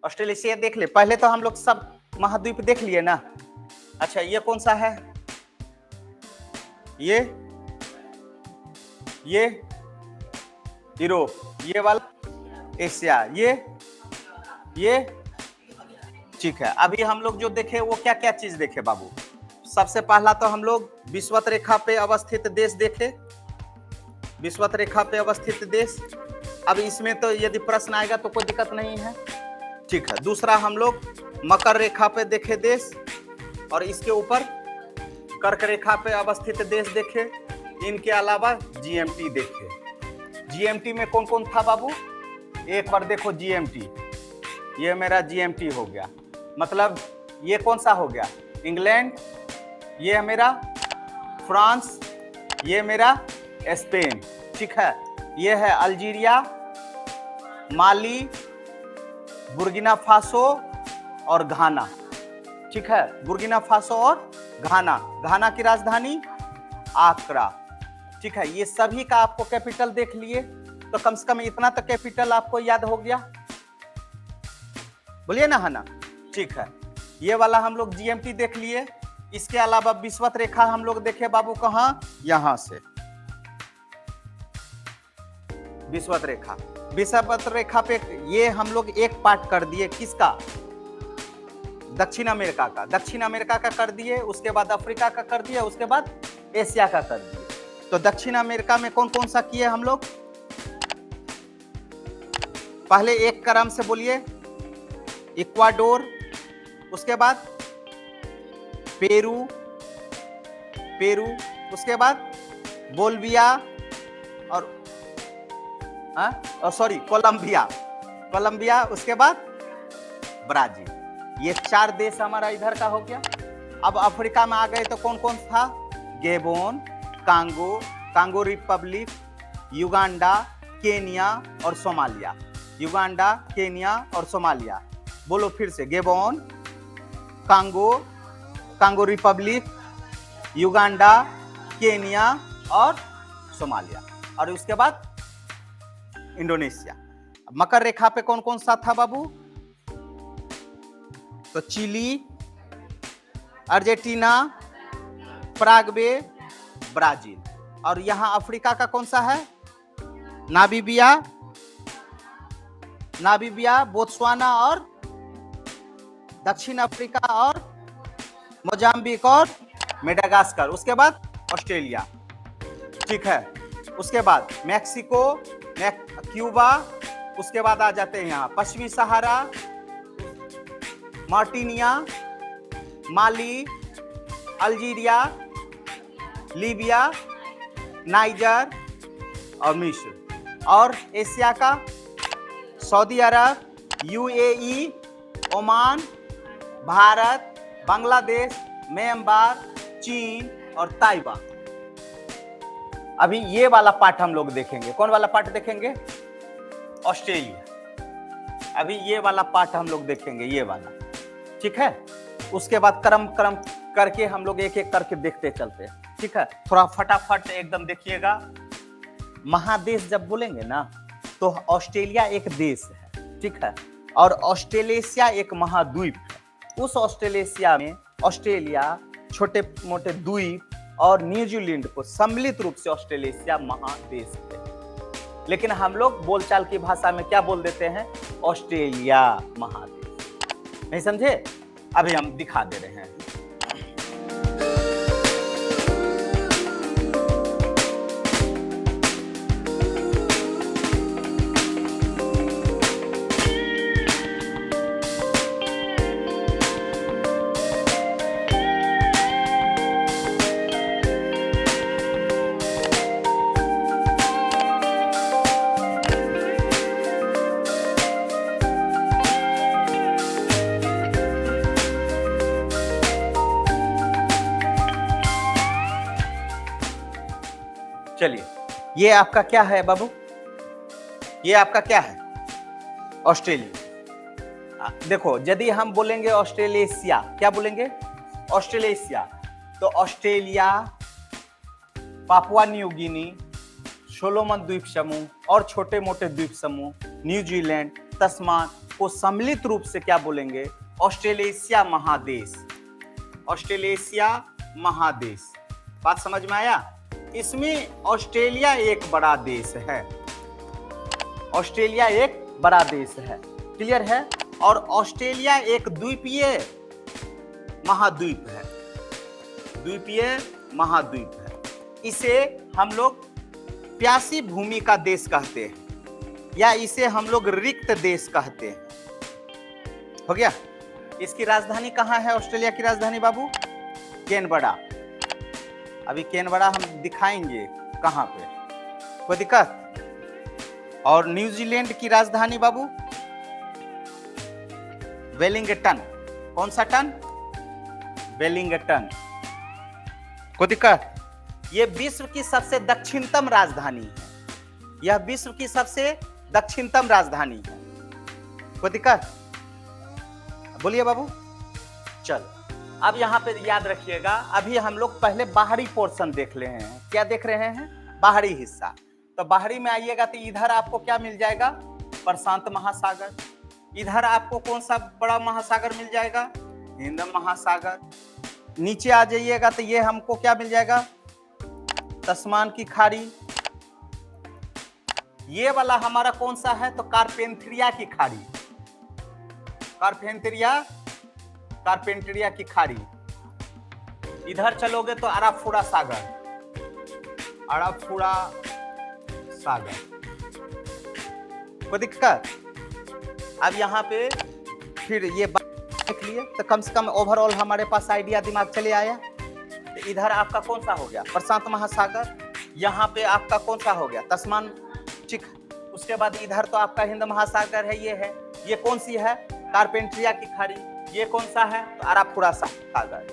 Australasia देख ले। पहले तो हम लोग सब महाद्वीप देख लिए ना। अच्छा, ये कौन सा है? ये यूरोप, ये वाला एशिया, ये ठीक है। अभी हम लोग जो देखे वो क्या क्या चीज देखे बाबू? सबसे पहला तो हम लोग विषुवत रेखा पे अवस्थित देश देखे, विषुवत रेखा पे अवस्थित देश। अब इसमें तो यदि प्रश्न आएगा तो कोई दिक्कत नहीं है, ठीक है। दूसरा हम लोग मकर रेखा पे देखे देश, और इसके ऊपर कर्क रेखा पे अवस्थित देश देखे। इनके अलावा जीएमटी देखे। जीएमटी में कौन कौन था बाबू? एक बार देखो जीएमटी, ये मेरा जीएमटी हो गया। मतलब ये कौन सा हो गया? इंग्लैंड, ये मेरा फ्रांस, ये मेरा स्पेन, ठीक है। ये है अल्जीरिया, माली, बुर्किना फासो और घाना, ठीक है। बुर्किना फासो और घाना। घाना की राजधानी आक्रा, ठीक है। ये सभी का आपको कैपिटल देख लिए तो कम से कम इतना तो कैपिटल आपको याद हो गया, बोलिए ना, है ना? ठीक है। ये वाला हम लोग जीएमटी देख लिए। इसके अलावा विषुवत रेखा हम लोग देखे बाबू, कहां? यहां से विषुवत रेखा। विषुवत रेखा पे ये हम लोग एक पार्ट कर दिए, किसका? दक्षिण अमेरिका का। दक्षिण अमेरिका का कर दिए, उसके बाद अफ्रीका का कर दिए, उसके बाद एशिया का कर दिए। तो दक्षिण अमेरिका में कौन कौन सा किए हम लोग? पहले एक क्रम से बोलिए, इक्वाडोर, उसके बाद पेरू, उसके बाद बोलिविया और सॉरी कोलंबिया, उसके बाद ब्राजील। ये 4 देश हमारा इधर का हो गया। अब अफ्रीका में आ गए तो कौन कौन था? गेबोन, कांगो रिपब्लिक, युगांडा, केनिया और सोमालिया। युगांडा, केनिया और सोमालिया। बोलो फिर से, गेबोन, कांगो रिपब्लिक, युगांडा, केनिया और सोमालिया। और उसके बाद इंडोनेशिया। मकर रेखा पे कौन कौन सा था बाबू? तो चिली, अर्जेंटीना, पराग्वे, ब्राजील। और यहां अफ्रीका का कौन सा है? नामीबिया, बोत्सवाना और दक्षिण अफ्रीका और मोजाम्बिक और मेडागास्कर। उसके बाद ऑस्ट्रेलिया, ठीक है। उसके बाद मैक्सिको, क्यूबा, उसके बाद आ जाते हैं यहाँ पश्चिमी Sahara, Mauritania, Mali, Algeria, Libya, Niger और मिस्र। और एशिया का Saudi Arab, UAE, Oman, Bharat, Bangladesh, Myanmar, चीन और ताइवान। अभी ये वाला पार्ट हम लोग देखेंगे। कौन वाला पार्ट देखेंगे? ऑस्ट्रेलिया। अभी ये वाला पार्ट हम लोग देखेंगे, ये वाला, ठीक है। उसके बाद क्रम करके हम लोग एक एक करके देखते चलते हैं, ठीक है। थोड़ा फटाफट एकदम देखिएगा। महादेश जब बोलेंगे ना तो ऑस्ट्रेलिया एक देश है, ठीक है। और ऑस्ट्रेलेशिया एक महाद्वीप है। उस ऑस्ट्रेलेशिया में ऑस्ट्रेलिया, छोटे मोटे द्वीप और न्यूजीलैंड को सम्मिलित रूप से ऑस्ट्रेलेशिया महादेश है। लेकिन हम लोग बोलचाल की भाषा में क्या बोल देते हैं? ऑस्ट्रेलिया महादेश। नहीं समझे? अभी हम दिखा दे रहे हैं। चलिए, ये आपका क्या है बाबू? ये आपका क्या है? ऑस्ट्रेलिया। देखो, यदि हम बोलेंगे ऑस्ट्रेलेशिया, क्या बोलेंगे? ऑस्ट्रेलेशिया। तो Australia, Papua New Guinea, Solomon द्वीप समूह और छोटे मोटे द्वीप समूह, न्यूजीलैंड, तस्मान, को सम्मिलित रूप से क्या बोलेंगे? ऑस्ट्रेलेशिया महादेश। ऑस्ट्रेलेशिया महादेश, बात समझ में आया? इसमें ऑस्ट्रेलिया एक बड़ा देश है, ऑस्ट्रेलिया एक बड़ा देश है, क्लियर है? और ऑस्ट्रेलिया एक द्वीपीय महाद्वीप है, द्वीपीय महाद्वीप है। इसे हम लोग प्यासी भूमि का देश कहते हैं, या इसे हम लोग रिक्त देश कहते हैं। हो गया? इसकी राजधानी कहाँ है? ऑस्ट्रेलिया की राजधानी बाबू कैनबरा। अभी कैनबरा हम दिखाएंगे कहाँ पे, कोई दिक्कत? और न्यूजीलैंड की राजधानी बाबू वेलिंगटन। कौन सा टन? वेलिंगटन। कोई दिक्कत? यह विश्व की सबसे दक्षिणतम राजधानी है, यह विश्व की सबसे दक्षिणतम राजधानी है। कोई दिक्कत? बोलिए बाबू। चल, अब यहां पे याद रखिएगा, अभी हम लोग पहले बाहरी पोर्शन देख रहे हैं। क्या देख रहे हैं? बाहरी हिस्सा। तो बाहरी में आइएगा तो इधर आपको क्या मिल जाएगा? प्रशांत महासागर। इधर आपको कौन सा बड़ा महासागर मिल जाएगा? हिंद महासागर। नीचे आ जाइएगा तो ये हमको क्या मिल जाएगा? तस्मान की खाड़ी। ये वाला हमारा कौन सा है? तो कारपेंथरिया की खाड़ी, कारपेंटरिया की खाड़ी। इधर चलोगे तो अराफुरा सागर, अराफुरा सागर। कोई दिक्कत? अब यहाँ पे फिर ये देख लिए तो कम से कम ओवरऑल हमारे पास आइडिया दिमाग चले आया। तो इधर आपका कौन सा हो गया? प्रशांत महासागर। यहाँ पे आपका कौन सा हो गया? तस्मान चिक। उसके बाद इधर तो आपका हिंद महासागर है, ये है। ये कौन सी है? कारपेंटरिया की खाड़ी। ये कौन सा है? तो अराफुरा सागर।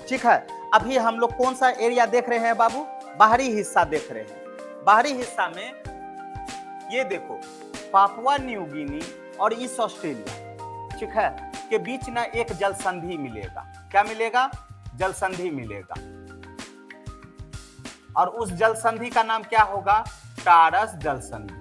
ठीक है। अभी हम लोग कौन सा एरिया देख रहे हैं बाबू? बाहरी हिस्सा देख रहे हैं। बाहरी हिस्सा में ये देखो, पापुआ न्यू गिनी और ईस्ट ऑस्ट्रेलिया, ठीक है, के बीच ना एक जल संधि मिलेगा। क्या मिलेगा? जल संधि मिलेगा। और उस जल संधि का नाम क्या होगा? टारस जल संधि।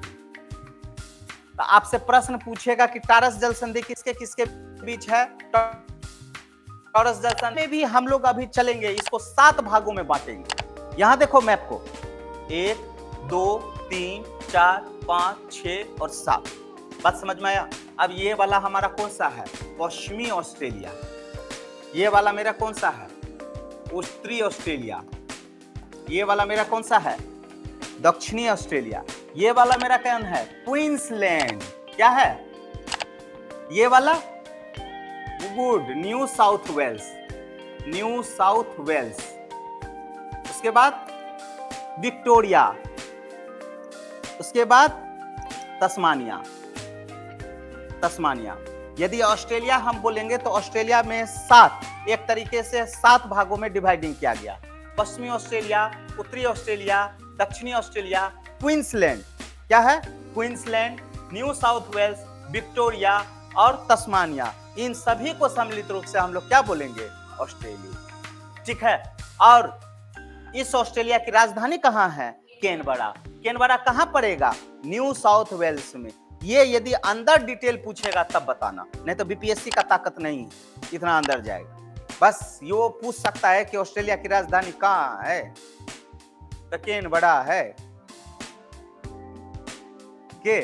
तो आपसे प्रश्न पूछेगा कि टारस जल संधि किसके किसके बीच है? टारस जल संधि में भी हम लोग अभी चलेंगे, इसको 7 भागों में बांटेंगे। यहां देखो मैप को, 1 2 3 4 5 6 और 7। बात समझ में आया? अब ये वाला हमारा कौन सा है? पश्चिमी ऑस्ट्रेलिया। ये वाला मेरा कौन सा है? उत्तरी ऑस्ट्रेलिया। ये वाला मेरा कौन सा है? दक्षिणी ऑस्ट्रेलिया। ये वाला मेरा कौन है? क्वींसलैंड। क्या है ये वाला? Good, New South Wales, New South Wales. उसके बाद विक्टोरिया, उसके बाद तस्मानिया, तस्मानिया। यदि ऑस्ट्रेलिया हम बोलेंगे तो ऑस्ट्रेलिया में 7, एक तरीके से 7 भागों में डिवाइडिंग किया गया। पश्चिमी ऑस्ट्रेलिया, उत्तरी ऑस्ट्रेलिया, दक्षिणी ऑस्ट्रेलिया, क्वींसलैंड। क्या है? Queensland, New South Wales, Victoria और तस्मानिया। इन सभी को सम्मिलित रूप से हम लोग क्या बोलेंगे? ऑस्ट्रेलिया। ठीक है। और इस ऑस्ट्रेलिया की राजधानी कहाँ है? कैनबरा। कैनबरा कहाँ पड़ेगा? न्यू साउथ वेल्स में। ये यदि अंदर डिटेल पूछेगा तब बताना, नहीं तो बीपीएससी का ताकत नहीं इतना अंदर जाएगा। बस ये पूछ सकता है कि ऑस्ट्रेलिया की राजधानी कहाँ है, तो कैनबरा है। के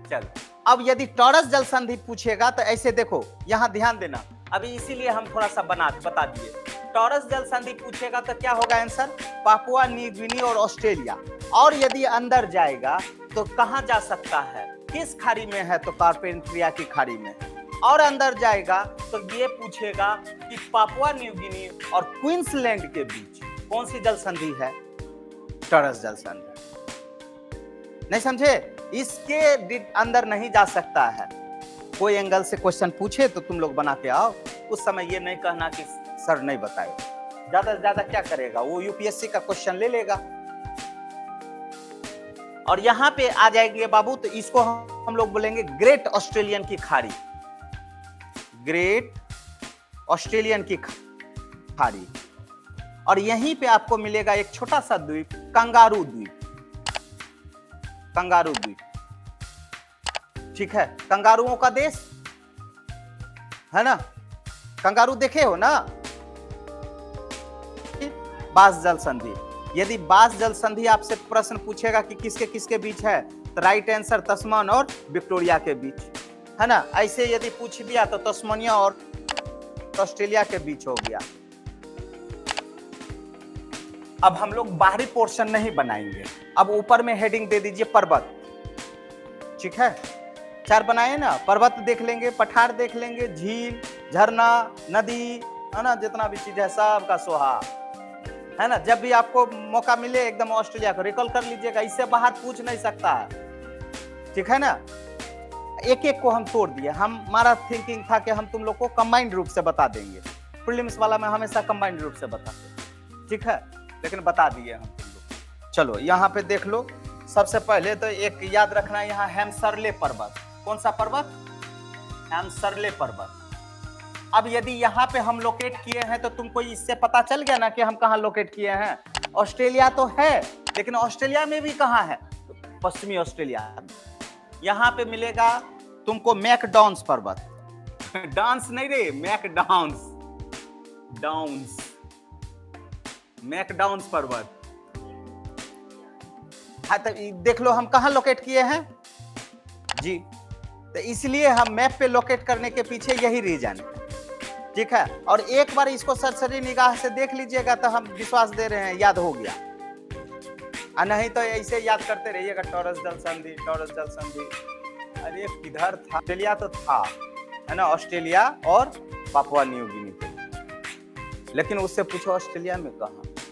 चल, अब यदि टॉरस जल संधि पूछेगा तो ऐसे देखो, यहां ध्यान देना। अभी इसीलिए हम थोड़ा सा बता दिए। टॉरस जल संधि पूछेगा तो क्या होगा आंसर? पापुआ न्यू गिनी और ऑस्ट्रेलिया। और यदि अंदर जाएगा तो कहां जा सकता है? किस खाड़ी में है? तो कारपेंटरिया की खाड़ी में। और अंदर जाएगा तो ये पूछेगा कि पापुआ न्यू गिनी और क्वींसलैंड के बीच कौन सी जल संधि है? टॉरस जल संधि। नहीं समझे? इसके अंदर नहीं जा सकता है। कोई एंगल से क्वेश्चन पूछे तो तुम लोग बना के आओ। उस समय ये नहीं कहना कि सर नहीं बताए। ज्यादा से ज्यादा क्या करेगा वो? यूपीएससी का क्वेश्चन ले लेगा। और यहां पे आ जाएंगे बाबू, तो इसको हम लोग बोलेंगे ग्रेट ऑस्ट्रेलियन की खाड़ी। ग्रेट ऑस्ट्रेलियन की खाड़ी। और यहीं पे आपको मिलेगा एक छोटा सा द्वीप, कंगारू द्वीप। कंगारू द्वीप, ठीक है, कंगारुओं का देश है ना, कंगारू देखे हो ना। बास जल संधि, यदि बास जल संधि आपसे प्रश्न पूछेगा कि किसके किसके बीच है, तो राइट आंसर तस्मान और विक्टोरिया के बीच है ना। ऐसे यदि पूछ दिया तो तस्मानिया और ऑस्ट्रेलिया के बीच हो गया। अब हम लोग बाहरी पोर्शन नहीं बनाएंगे, अब ऊपर में हेडिंग दे दीजिए पर्वत, ठीक है। 4 बनाए ना, पर्वत देख लेंगे, पठार देख लेंगे, झील, झरना, नदी है ना, जितना भी चीज है सबका सोहा है ना। जब भी आपको मौका मिले एकदम ऑस्ट्रेलिया को रिकॉल कर लीजिएगा, इससे बाहर पूछ नहीं सकता है, ठीक है ना। एक एक को हम तोड़ दिए, हमारा थिंकिंग था कि हम तुम लोग को कंबाइंड रूप से बता देंगे, प्रीलिम्स वाला में हमेशा कंबाइंड रूप से बताते, ठीक है, लेकिन बता दिए हम तुम लोग। चलो यहाँ पे देख लो, सबसे पहले तो एक याद रखना, यहाँ हैमसरले पर्वत, कौन सा पर्वत, हैमसरले पर्वत। अब यदि यहाँ पे हम लोकेट किए हैं तो तुमको इससे पता चल गया ना कि हम कहाँ लोकेट किए हैं। ऑस्ट्रेलिया तो है, लेकिन ऑस्ट्रेलिया में भी कहाँ है, पश्चिमी ऑस्ट्रेलिया में। यहाँ पे मिलेगा तुमको मैकडॉन्स पर्वत, डांस नहीं रे, मैकडॉन्स, डाउन्स, मैकडॉन्स पर्वत। हाँ तो देख लो हम कहाँ लोकेट किए हैं जी, तो इसलिए हम मैप पे लोकेट करने के पीछे यही रीजन, ठीक है। और एक बार इसको सरसरी निगाह से देख लीजिएगा तो हम विश्वास दे रहे हैं याद हो गया, नहीं तो ऐसे याद करते रहिएगा, टॉरस जल संधि, टॉरस जल संधि। अरे किधर था, ऑस्ट्रेलिया तो था है ना, ऑस्ट्रेलिया और पापुआ न्यू गिनी पे, लेकिन उससे पूछो ऑस्ट्रेलिया में कहाँ।